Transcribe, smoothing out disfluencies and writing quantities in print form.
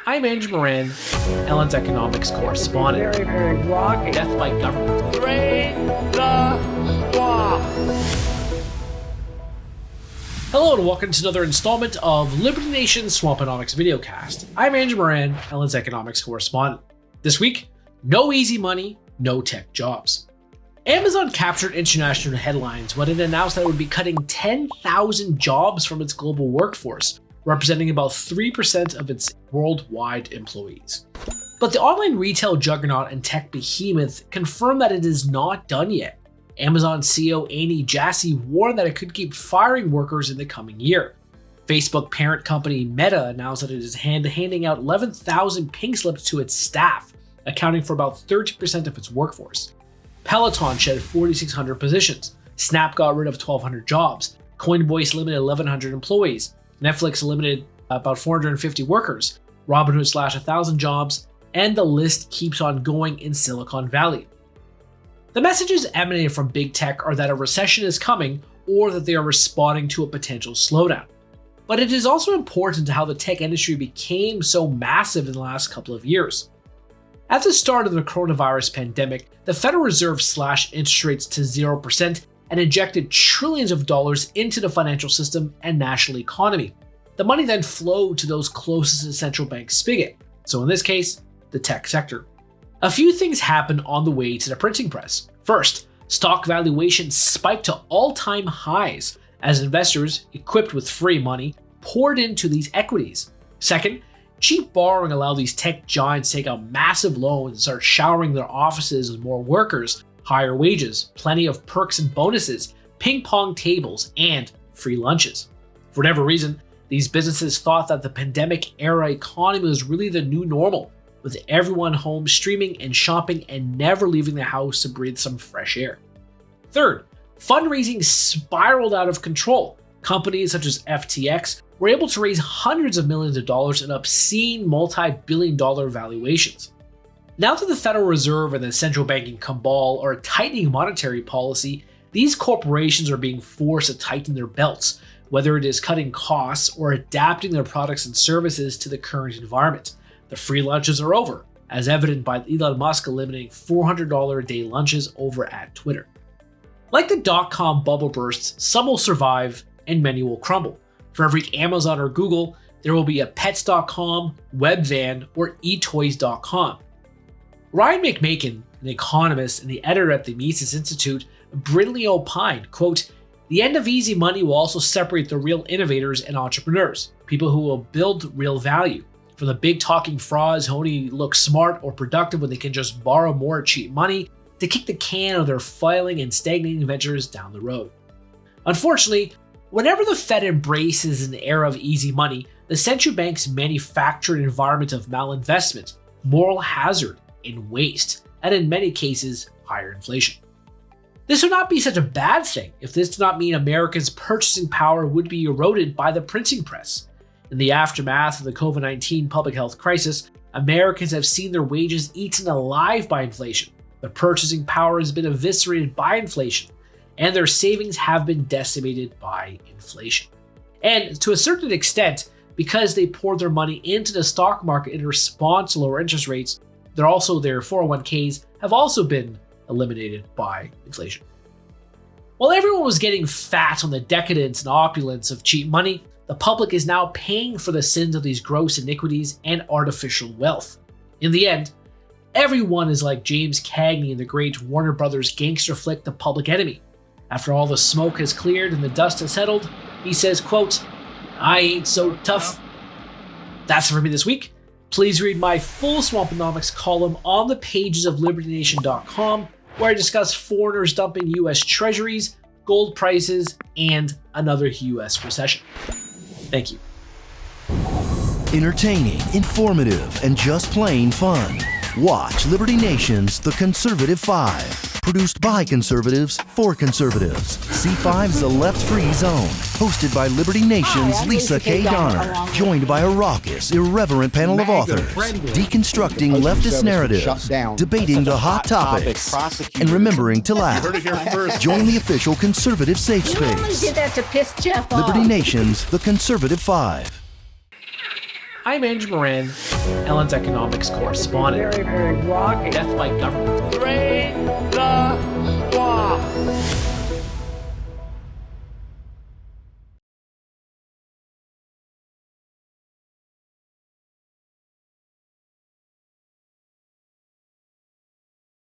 I'm Andrew Moran, Ellen's economics correspondent. Very, very rocky. Death by government. Drain the swamp. Hello and welcome to another installment of Liberty Nation's Swamponomics videocast. I'm Andrew Moran, Ellen's economics correspondent. This week, no easy money, no tech jobs. Amazon captured international headlines when it announced that it would be cutting 10,000 jobs from its global workforce, representing about 3% of its worldwide employees. But the online retail juggernaut and tech behemoth confirmed that it is not done yet. Amazon CEO Andy Jassy warned that it could keep firing workers in the coming year. Facebook parent company Meta announced that it is handing out 11,000 pink slips to its staff, accounting for about 30% of its workforce. Peloton shed 4,600 positions. Snap got rid of 1,200 jobs. Coinbase limited 1,100 employees. Netflix eliminated about 450 workers. Robinhood slashed 1,000 jobs, and the list keeps on going in Silicon Valley. The messages emanating from big tech are that a recession is coming or that they are responding to a potential slowdown. But it is also important to how the tech industry became so massive in the last couple of years. At the start of the coronavirus pandemic, the Federal Reserve slashed interest rates to 0% and injected trillions of dollars into the financial system and national economy. The money then flowed to those closest to the central bank spigot, so in this case, the tech sector. A few things happened on the way to the printing press. First, stock valuations spiked to all-time highs as investors, equipped with free money, poured into these equities. Second, cheap borrowing allowed these tech giants to take out massive loans and start showering their offices with more workers, higher wages, plenty of perks and bonuses, ping pong tables, and free lunches. For whatever reason, these businesses thought that the pandemic-era economy was really the new normal, with everyone home streaming and shopping and never leaving the house to breathe some fresh air. Third, fundraising spiraled out of control. Companies such as FTX were able to raise hundreds of millions of dollars in obscene multi-billion-dollar valuations. Now that the Federal Reserve and the central banking cabal are tightening monetary policy, these corporations are being forced to tighten their belts, whether it is cutting costs or adapting their products and services to the current environment. The free lunches are over, as evident by Elon Musk eliminating $400 a day lunches over at Twitter. Like the dot-com bubble bursts, some will survive and many will crumble. For every Amazon or Google, there will be a Pets.com, Webvan, or eToys.com. Ryan McMakin, an economist and the editor at the Mises Institute, brilliantly opined, quote, "The end of easy money will also separate the real innovators and entrepreneurs, people who will build real value, from the big talking frauds who only look smart or productive when they can just borrow more cheap money to kick the can of their failing and stagnating ventures down the road." Unfortunately, whenever the Fed embraces an era of easy money, the central banks manufacture an environment of malinvestment, moral hazard, and waste, and in many cases, higher inflation. This would not be such a bad thing if this did not mean Americans' purchasing power would be eroded by the printing press. In the aftermath of the COVID-19 public health crisis, Americans have seen their wages eaten alive by inflation. Their purchasing power has been eviscerated by inflation, and their savings have been decimated by inflation. And to a certain extent, because they poured their money into the stock market in response to lower interest rates, their 401ks have also been eliminated by inflation. While everyone was getting fat on the decadence and opulence of cheap money, the public is now paying for the sins of these gross iniquities and artificial wealth. In the end, everyone is like James Cagney in the great Warner Brothers gangster flick The Public Enemy. After all the smoke has cleared and the dust has settled, he says, quote, "I ain't so tough." That's it for me this week. Please read my full Swamponomics column on the pages of LibertyNation.com, where I discuss foreigners dumping US treasuries, gold prices, and another US recession. Thank you. Entertaining, informative, and just plain fun. Watch Liberty Nation's The Conservative 5. Produced by conservatives for conservatives. C5's The Left Free Zone. Hosted by Liberty Nation's Lisa K. Donner. Joined by a raucous, irreverent panel of authors. Deconstructing leftist narratives. Debating the hot topics. And remembering to laugh. Join the official conservative safe space. You only did that to piss Jeff off. Liberty Nation's The Conservative 5. I'm Andrew Moran, Ellen's economics correspondent. Very, very rocky. Death by government. Drain the swamp.